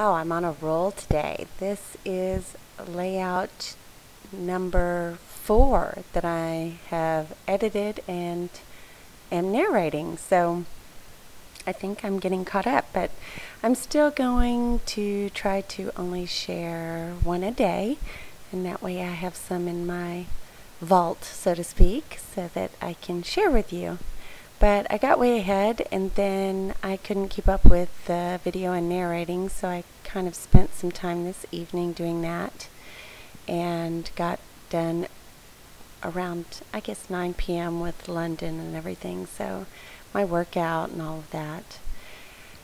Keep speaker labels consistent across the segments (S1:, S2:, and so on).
S1: Wow, I'm on a roll today. This is layout number 4 that I have edited and am narrating. So I think I'm getting caught up, but I'm still going to try to only share one a day, and that way I have some in my vault, so to speak, so that I can share with you. But I got way ahead, and then I couldn't keep up with the video and narrating, so I kind of spent some time this evening doing that and got done around, I guess, 9 p.m. with London and everything, so my workout and all of that.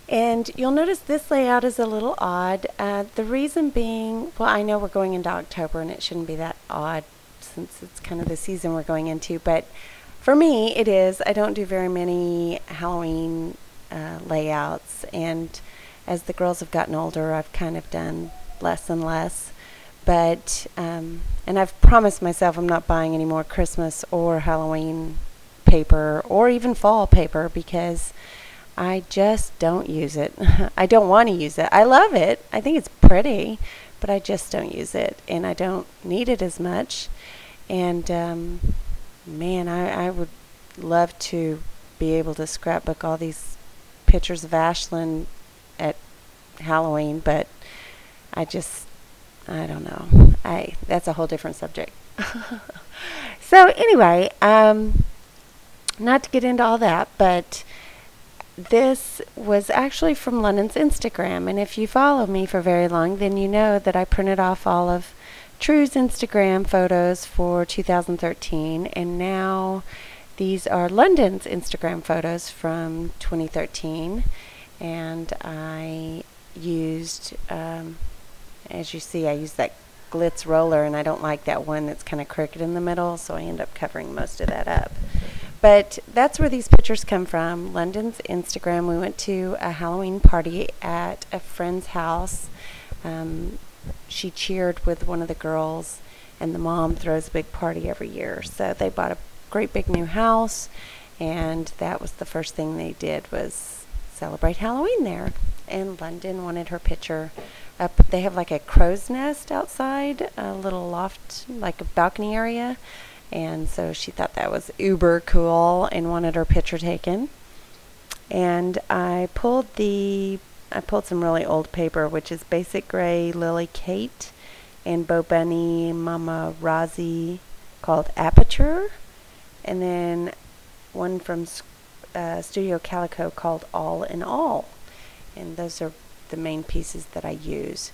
S1: And you'll notice this layout is a little odd. The reason being, well, I know we're going into October, and it shouldn't be that odd since it's kind of the season we're going into, but for me, it is. I don't do very many Halloween layouts, and as the girls have gotten older, I've kind of done less and less. But, and I've promised myself I'm not buying any more Christmas or Halloween paper or even fall paper because I just don't use it. I don't want to use it. I love it. I think it's pretty, but I just don't use it, and I don't need it as much. And, man, I would love to be able to scrapbook all these pictures of Ashlyn at Halloween, but I don't know. That's a whole different subject. So anyway, not to get into all that, but this was actually from London's Instagram, and if you follow me for very long, then you know that I printed off all of True's Instagram photos for 2013, and now these are London's Instagram photos from 2013, and I used, as you see, I used that glitz roller, and I don't like that one that's kind of crooked in the middle, so I end up covering most of that up. But that's where these pictures come from, London's Instagram. We went to a Halloween party at a friend's house. She cheered with one of the girls, and the mom throws a big party every year. So they bought a great big new house, and that was the first thing they did was celebrate Halloween there. And London wanted her picture up. They have like a crow's nest outside, a little loft, like a balcony area. And so she thought that was uber cool and wanted her picture taken. And I pulled some really old paper, which is Basic Gray Lily Kate and Bo Bunny Mama Rozzy called Aperture, and then one from Studio Calico called All in All. And those are the main pieces that I use.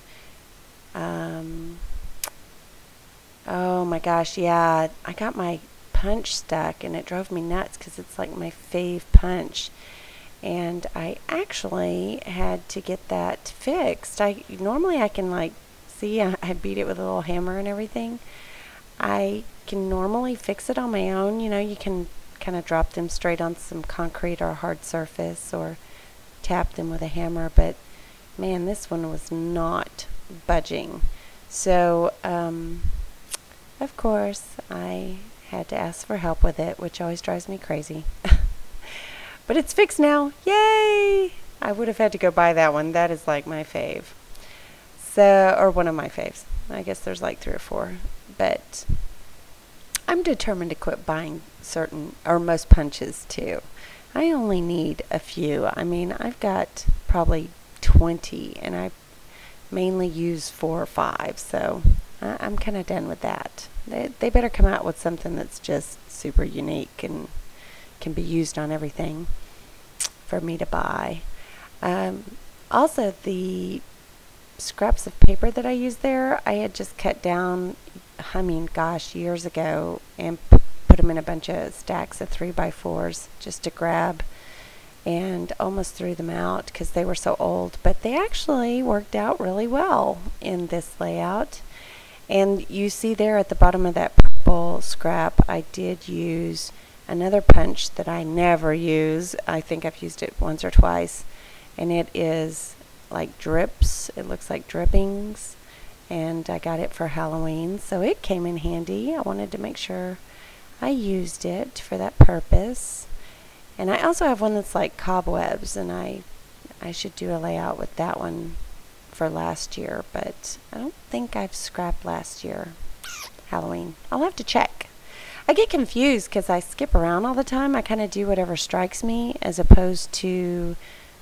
S1: Oh my gosh, yeah, I got my punch stuck, and it drove me nuts because it's like my fave punch. And I actually had to get that fixed. Normally I can, like, see, I beat it with a little hammer and everything. I can normally fix it on my own. You know, you can kind of drop them straight on some concrete or a hard surface or tap them with a hammer, but man, this one was not budging. So, of course, I had to ask for help with it, which always drives me crazy. But it's fixed now. Yay! I would have had to go buy that one. That is like my fave. So, or one of my faves. I guess there's like 3 or 4. But I'm determined to quit buying certain or most punches too. I only need a few. I mean, I've got probably 20, and I mainly use 4 or 5. So I'm kind of done with that. They better come out with something that's just super unique and can be used on everything for me to buy. Also, the scraps of paper that I use there, I had just cut down, I mean, gosh, years ago, and put them in a bunch of stacks of 3x4s just to grab, and almost threw them out because they were so old. But they actually worked out really well in this layout. And you see there at the bottom of that purple scrap, I did use another punch that I never use. I think I've used it once or twice, and it is like drips. It looks like drippings, and I got it for Halloween, so it came in handy. I wanted to make sure I used it for that purpose. And I also have one that's like cobwebs, and I should do a layout with that one for last year, but I don't think I've scrapped last year Halloween. I'll have to check. I get confused because I skip around all the time. I kind of do whatever strikes me as opposed to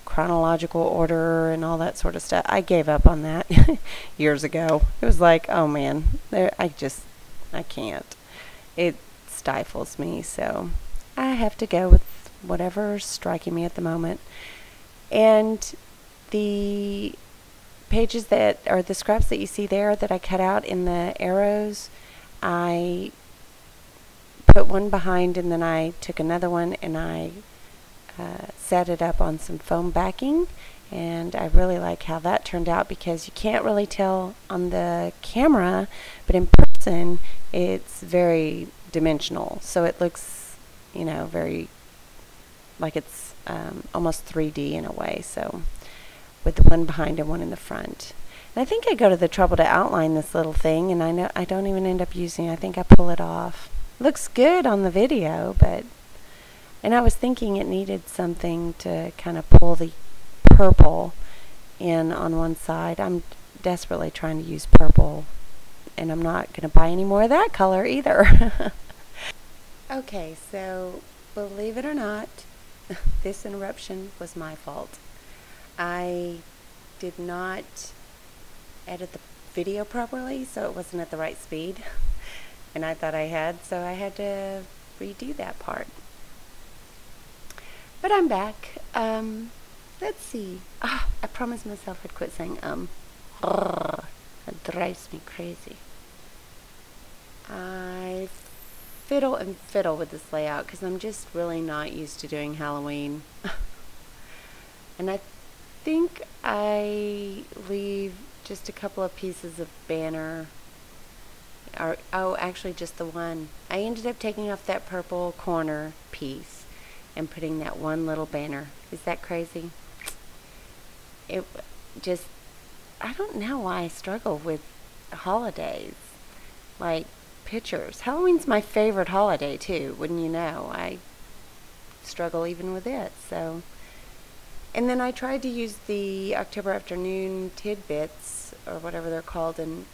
S1: chronological order and all that sort of stuff. I gave up on that years ago. It was like, oh man, I can't. It stifles me, so I have to go with whatever's striking me at the moment. And the pages that are the scraps that you see there that I cut out in the arrows, I put one behind and then I took another one and I set it up on some foam backing, and I really like how that turned out because you can't really tell on the camera, but in person it's very dimensional, so it looks, you know, very like it's almost 3D in a way, so with the one behind and one in the front. And I think I go to the trouble to outline this little thing, and I know I don't even end up using it. I think I pull it off. Looks good on the video, and I was thinking it needed something to kind of pull the purple in on one side. I'm desperately trying to use purple, and I'm not going to buy any more of that color either. Okay, so believe it or not, this interruption was my fault. I did not edit the video properly, so it wasn't at the right speed. And I thought I had, so I had to redo that part. But I'm back. Let's see. I promised myself I'd quit saying It drives me crazy. I fiddle and fiddle with this layout because I'm just really not used to doing Halloween. And I think I leave just a couple of pieces of banner. Oh, actually just the one. I ended up taking off that purple corner piece and putting that one little banner. Is that crazy? It just, I don't know why I struggle with holidays. Like pictures. Halloween's my favorite holiday too, wouldn't you know? I struggle even with it, so. And then I tried to use the October afternoon tidbits, or whatever they're called, and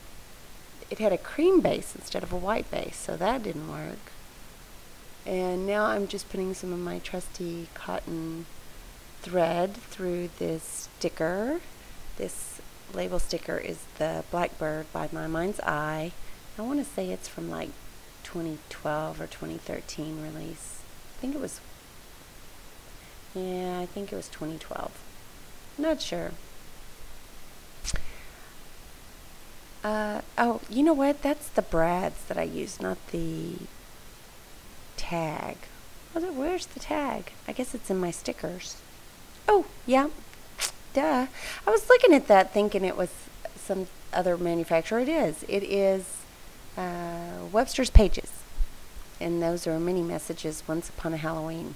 S1: it had a cream base instead of a white base, so that didn't work. And now I'm just putting some of my trusty cotton thread through this sticker. This label sticker is the Blackbird by My Mind's Eye. I want to say it's from like 2012 or 2013 release. I think it was 2012. Not sure. Oh, you know what? That's the brads that I used, not the tag. Where's the tag? I guess it's in my stickers. Oh, yeah. Duh. I was looking at that thinking it was some other manufacturer. It is. It is Webster's Pages. And those are mini messages once upon a Halloween.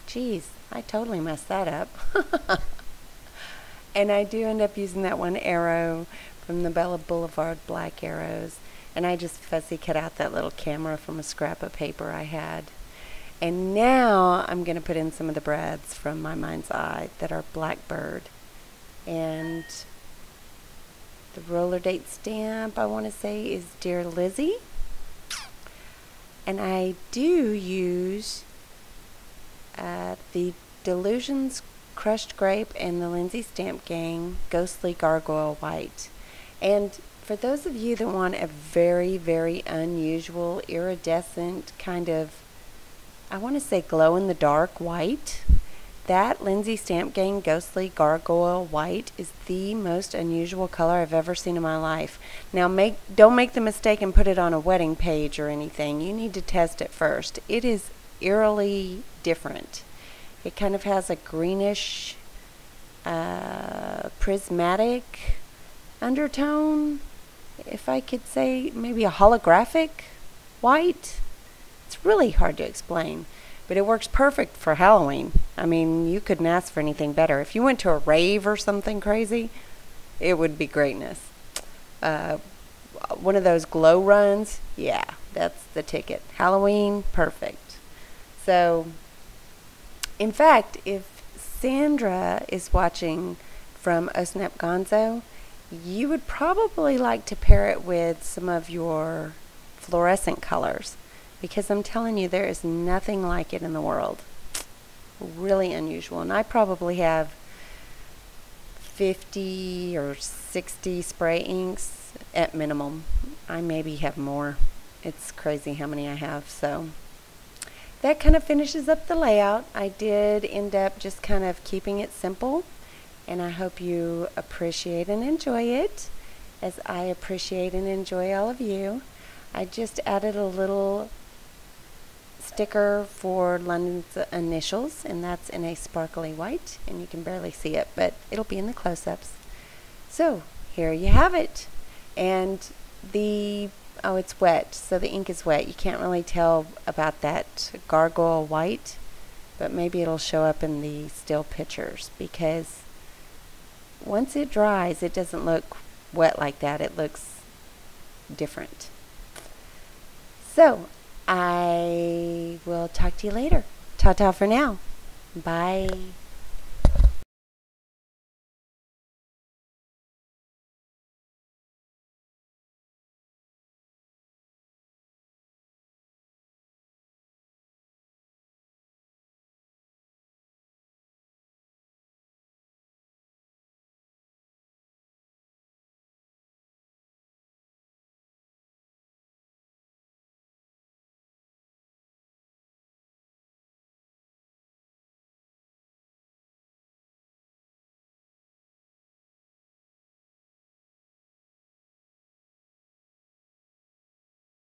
S1: Jeez, I totally messed that up. And I do end up using that one arrow from the Bella Boulevard Black Arrows. And I just fussy cut out that little camera from a scrap of paper I had. And now I'm going to put in some of the brads from My Mind's Eye that are Blackbird. And the roller date stamp, I want to say, is Dear Lizzie. And I do use the Delusions Crushed Grape and the Lindsay Stamp Gang Ghostly Gargoyle White. And for those of you that want a very, very unusual, iridescent kind of, I want to say glow-in-the-dark white, that Lindsay Stamp Gang Ghostly Gargoyle White is the most unusual color I've ever seen in my life. Now, don't make the mistake and put it on a wedding page or anything. You need to test it first. It is eerily different. It kind of has a greenish, prismatic undertone, if I could say, maybe a holographic white. It's really hard to explain, but it works perfect for Halloween. I mean, you couldn't ask for anything better. If you went to a rave or something crazy, it would be greatness. One of those glow runs, yeah, that's the ticket. Halloween, perfect. So, in fact, if Sandra is watching from Oh Snap Gonzo, you would probably like to pair it with some of your fluorescent colors, because I'm telling you, there is nothing like it in the world. Really unusual. And I probably have 50 or 60 spray inks at minimum. I maybe have more. It's crazy how many I have. So that kind of finishes up the layout. I did end up just kind of keeping it simple, and I hope you appreciate and enjoy it as I appreciate and enjoy all of you. I just added a little sticker for London's initials, and that's in a sparkly white, and you can barely see it, but it'll be in the close-ups. So here you have it. And oh, it's wet, so the ink is wet. You can't really tell about that gargoyle white, but maybe it'll show up in the still pictures, because once it dries, it doesn't look wet like that. It looks different. So I will talk to you later. Ta-ta for now. Bye.